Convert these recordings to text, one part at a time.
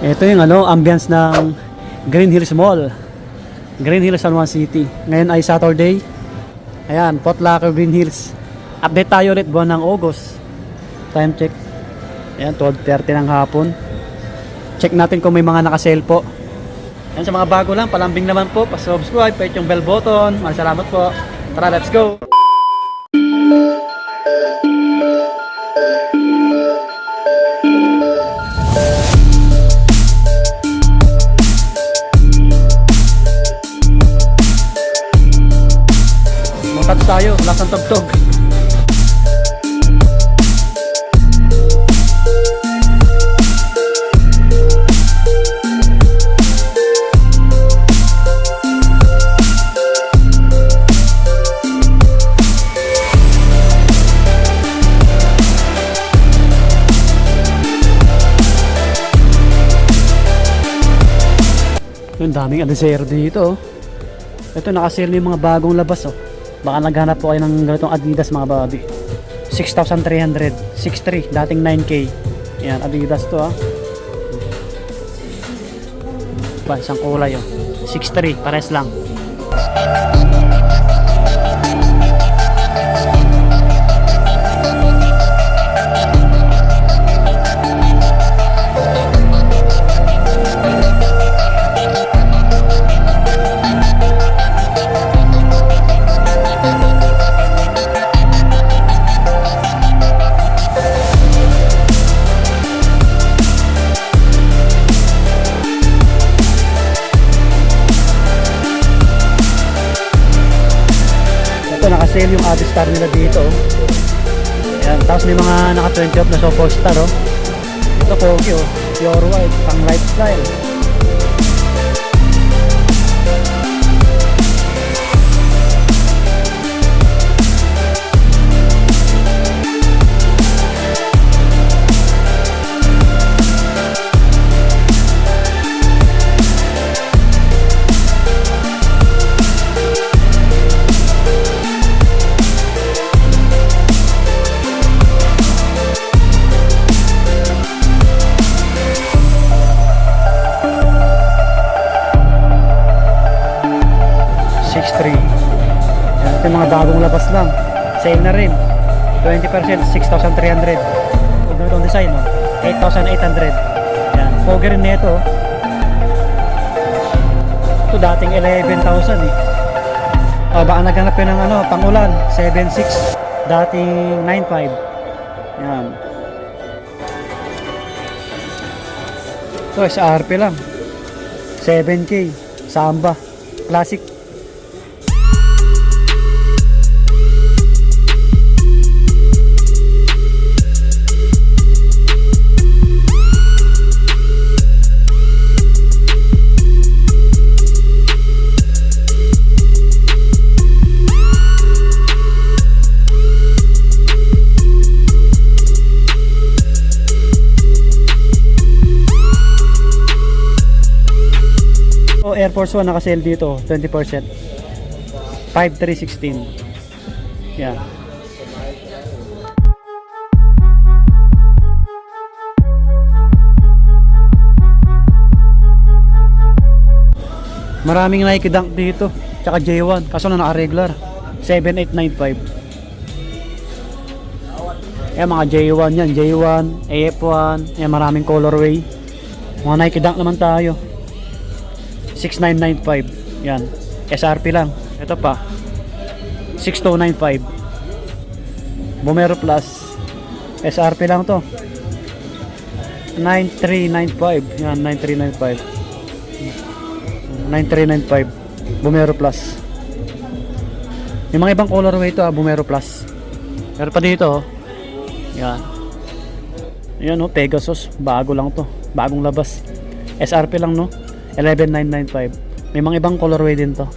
Ito yung ambience ng Green Hills Mall, Green Hills, San Juan City. Ngayon ay Saturday. Ayan, potluck Green Hills. Update tayo ulit buwan ng August. Time check. Ayan, 12:30 ng hapon. Check natin kung may mga naka-sale po. Ayan, sa mga bago lang, palambing naman po, pa-subscribe, pa-hit yung bell button. Maraming salamat po. Tara, let's go! Montage tayo, lasang tugtog. Yung daming adesero dito. Ito, nakasale na yung mga bagong labas. Baka naghanap po kayo ng ganitong Adidas, mga babi. 6,300, 6,300, dating 9K. Yan, Adidas to ba, isang kulay 6,300, pares lang. Nakasale yung Avistar nila dito. Ayan, tapos may mga naka 20 off na Superstar. Ito pogi, pure white, pang lifestyle. Ito yung mga bagong labas lang. Sale na rin. 20%, 6,300. Huwag na itong design, 8,800. Yan. Pogi rin nito. Ito dating 11,000 baka naghanap yun ng pangulan. 7,600. Dating 9,500. Yan. Ito, SRP lang. 7K. Samba. Classic. Air Force 1 naka-sale dito, 20%. 5,316. Yan. Maraming Nike Dunk dito, tsaka J1, kaso na naka-regular. 7,895. Yan, mga J1 yan, J1, AF1, yan, maraming colorway. Mga Nike Dunk naman tayo. 6,995. Yan. SRP lang. Ito pa. 6,295. Vomero Plus. SRP lang to. 9,395. Yan, 9,395. 9,395. Vomero Plus. Yung mga ibang colorway ito, Vomero Plus. Pero pa dito, yan. Yan, Pegasus. Bago lang to. Bagong labas. SRP lang, 11,995. May mga ibang colorway din to.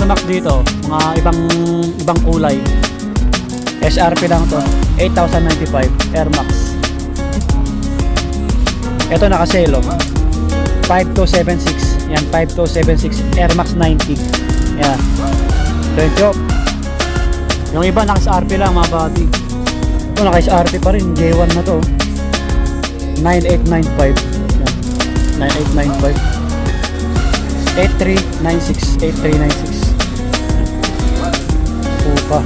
Max dito, mga ibang kulay. SRP lang to, 8,095 Air Max. Ito naka-sale, 5276. Yan, 5276 Air Max 90. Yan. 20 off. Yung iba naka-SRP lang mga buddy. Ito naka-SRP pa rin, J1 na to. 9895. Yan. 9895. 8396. Puka.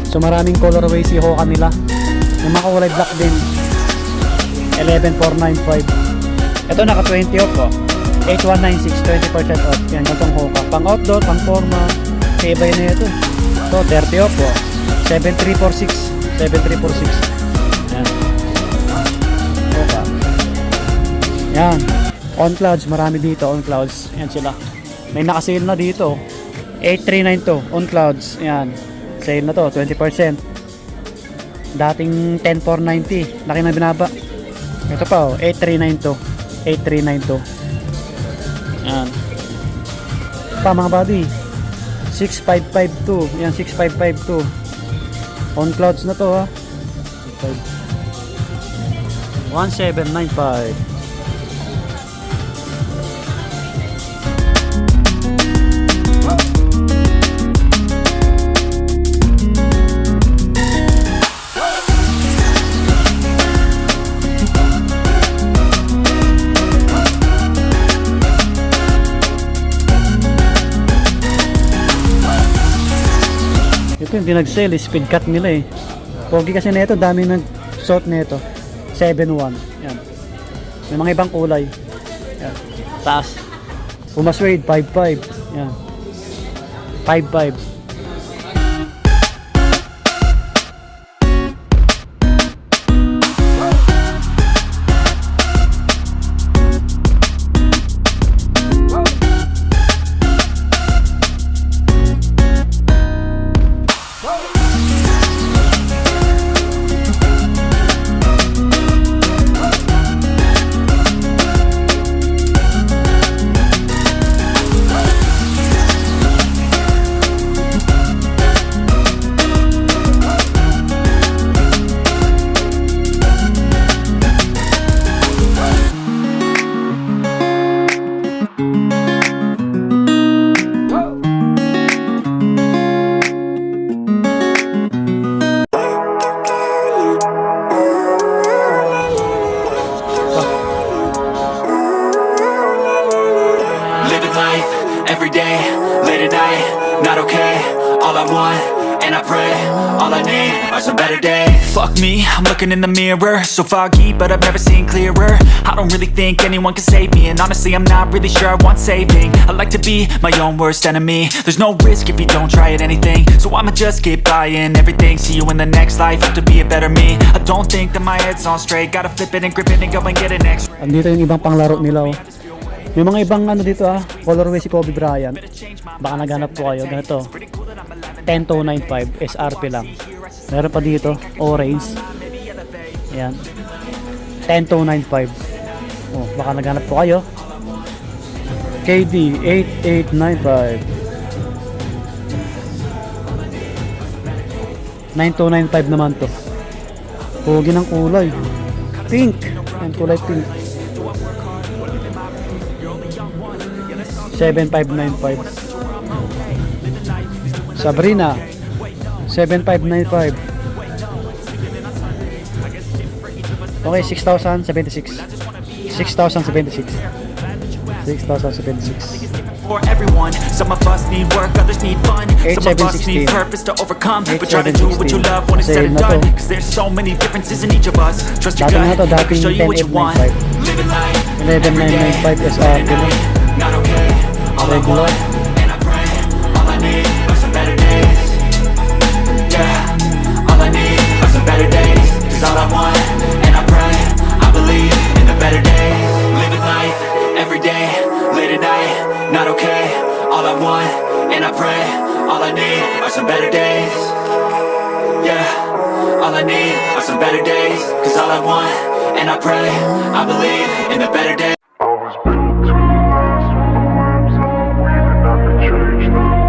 So maraming colorway si Hoka nila. Yung mga kulay black din, 11495. Ito naka 20 off, 8196, 20% off. Yan, itong Hoka. Pang outdoor, pang forma, kibay na ito. Ito 30 off, 7346. 7346. Yan. Hoka. Yan. On Clouds, marami dito, On Clouds. Yan sila. May naka-sale na dito. 8392 On Clouds. Yan. Sale na to, 20%. Dating 10490. Laki na binaba. Ito pa, 8392. 8392. Yan. Pa mga buddy. 6552. Yan, 6552. On Clouds na to, ha. 1795. Ito yung dinag-sale, speed cut nila eh. Pogi kasi nito, dami nag-suot nito. 7-1. Yan. May mga ibang kulay. Yan. Taas. Puma Suede, 5-5. Yan. 5-5. Every day, late at night, not okay. All I want, and I pray, all I need are some better days. Fuck me, I'm looking in the mirror, so foggy, but I've never seen clearer. I don't really think anyone can save me, and honestly I'm not really sure I want saving. I like to be my own worst enemy. There's no risk if you don't try at anything, so I'ma just keep buying everything. See you in the next life, have to be a better me. I don't think that my head's on straight, gotta flip it and grip it and go and get an X-ray. Andito yung ibang panglaro nila, oh. May mga ibang ano dito, colorway si Kobe Bryant. Baka naghanap po kayo. Ganito, 10295 SRP lang. Meron pa dito, orange. Ayan, 10295. Oh, baka naghanap po kayo. KD 8895, 9295 naman to. Pogi ng kulay pink. Ayan, kulay pink. 7595. Sabrina 7595. Okay, 6076. 6076. 6076. For everyone, some of us need work, others need fun. Some of us need purpose to overcome. But try to do what you love when it's said and done. Cause there's so many differences in each of us. Trust your gut, I can show you what you want. Living life 11995 SR. Not okay, all I want, and I pray, all I need are some better days. Yeah, all I need are some better days. Cause all I want, and I pray, I believe in the better days. Living life, every day, late at night, not okay. All I want, and I pray, all I need are some better days. Yeah, all I need are some better days. Cause all I want, and I pray, I believe in the better days. I was built to last, with the webs on the weave and I could change them.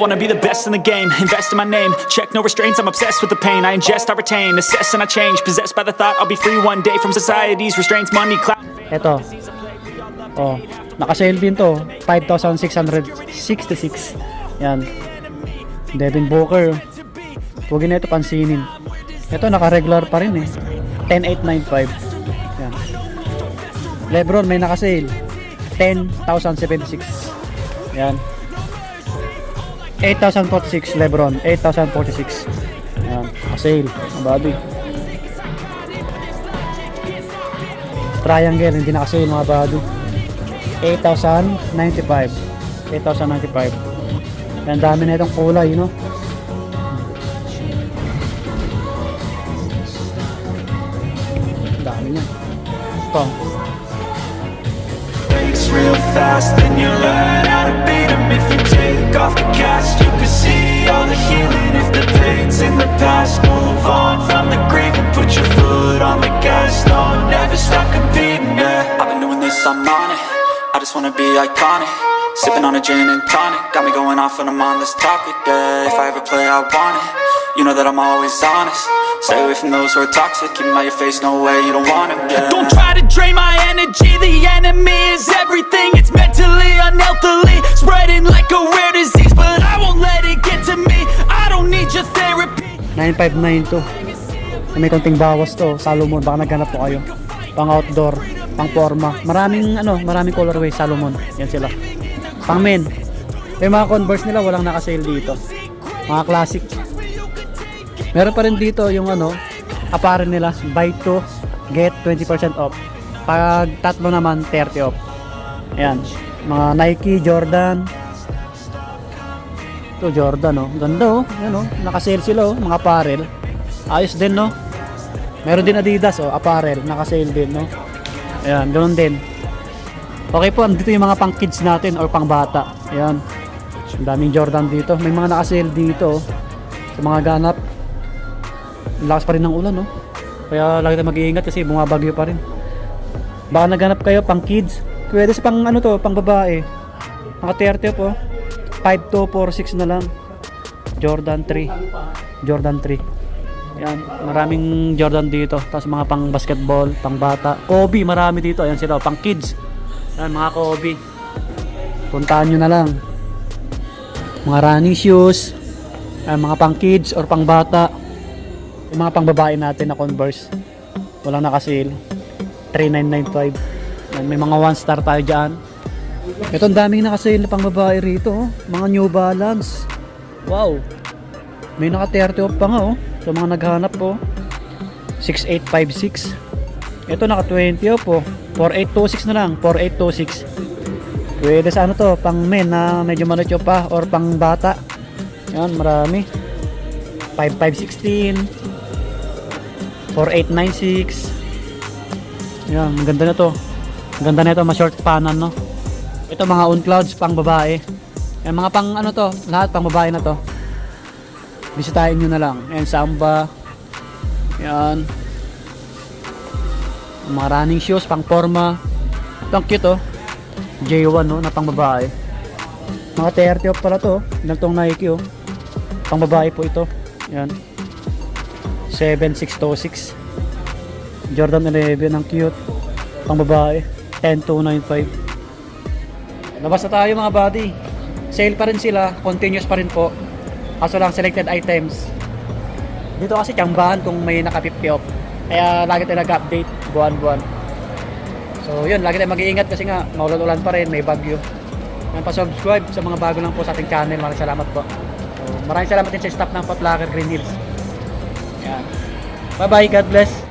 wanna be the best in the game, invest in my name, check no restraints, I'm obsessed with the pain. I ingest, I retain, assess and I change, possessed by the thought I'll be free one day from society's restraints, money, clout. Ito. Oh, naka-sale din to. 5,666. Yan. Devin Booker. Huwag na ito pansinin. Ito naka-regular pa rin eh. 10,895. Yan. LeBron may naka-sale. 10,076. Yan. 8,046 LeBron. 8,046. Yan. Naka-sale. Ang babi. Triangle, hindi naka-sale mga bado. 8,095. 8,095. Yan, dami na itong kulay, no? Dami niya. Ito. Breaks real fast, then you learn how to beat 'em. If you take off the cast, you can see all the healing. If the pain's in the past, move on from the grave and put your foot on the gas. No, never stop competing, yeah. I've been doing this, I'm on it. I just wanna be iconic. Sipping on a gin and tonic, got me going off when I'm on this topic, yeah. If I ever play, I want it. You know that I'm always honest. Stay away from those who are toxic. Keep 'em out your face, no way, you don't want it, yeah. Don't try to drain my energy. The enemy is everything. It's mentally, unhealthily, spreading like a rare disease. But I won't let it get to me. I don't need your therapy. 9592. May konting bawas to. Salomon, baka naghanap po kayo. Pang outdoor, pang forma. Maraming maraming colorway Salomon. Yan sila. Pang men. Yung mga Converse nila walang naka-sale dito. Mga classic. Meron pa rin dito yung apparel nila, buy 2 get 20% off. Pag tatlo naman 30 off. Ayan, mga Nike, Jordan. Ito Jordan, ganda Ayan, naka-sale sila mga apparel. Ayos din, Meron din Adidas, apparel, naka-sale din, Ayan, ganoon din. Okay po, andito yung mga pang kids natin or pang bata. Ayan. Ang daming Jordan dito. May mga naka-sale dito sa mga ganap. Lakas pa rin ng ulan, Kaya lagi tayo mag-iingat kasi bumabagyo pa rin. Baka naghanap kayo pang kids. Pwede sa pang pang babae. Mga 30 po. 5246 na lang. Jordan 3. Jordan 3. Yan, maraming Jordan dito. Tapos mga pang basketball, pang bata. Kobe, marami dito. Ayan sila, pang kids. Yan, mga Kobe. Puntahan nyo na lang. Mga running shoes. Ayan, mga pang kids or pang bata. Yung mga pang babae natin na Converse. Walang naka-sale. 3,995. Yan, may mga 1 star tayo dyan. Ito, ang daming naka-sale na pang babae rito. Mga New Balance. Wow. May naka-30 off pa nga, sa mga naghanap, 6856. Ito naka-20 off, 4826 na lang. 4826. Pwede sa to, pang men na medyo malucho pa or pang bata. Yan, marami. 5516. 4896. Yan, ang ganda na to. Ang ganda na ito, ma-short panan, Ito mga on clouds pang babae. Yan, mga pang to, lahat pang babae na to. Bisitahin nyo na lang. Yan, Samba. Yan. Mga running shoes, pang forma. Ito ang cute, J1, na pang babae. Mga 30 off pala to. Ilang tong Nike, pang babae po ito. Yan. 7626. Jordan 11, ang cute. Pang babae. 10295. Labas na tayo mga buddy. Sale pa rin sila. Continuous pa rin po. Kaso lang selected items. Dito kasi tiyangbahan kung may naka-50 off. Kaya lagi tayo nag-update buwan-buwan. So yun, lagi tayo mag-iingat kasi nga maulan-ulan pa rin, may bagyo. Pa-subscribe sa mga bago lang po sa ating channel. Maraming salamat po. So, maraming salamat din sa staff ng Foot Locker Green Hills. Yan. Bye bye, God bless.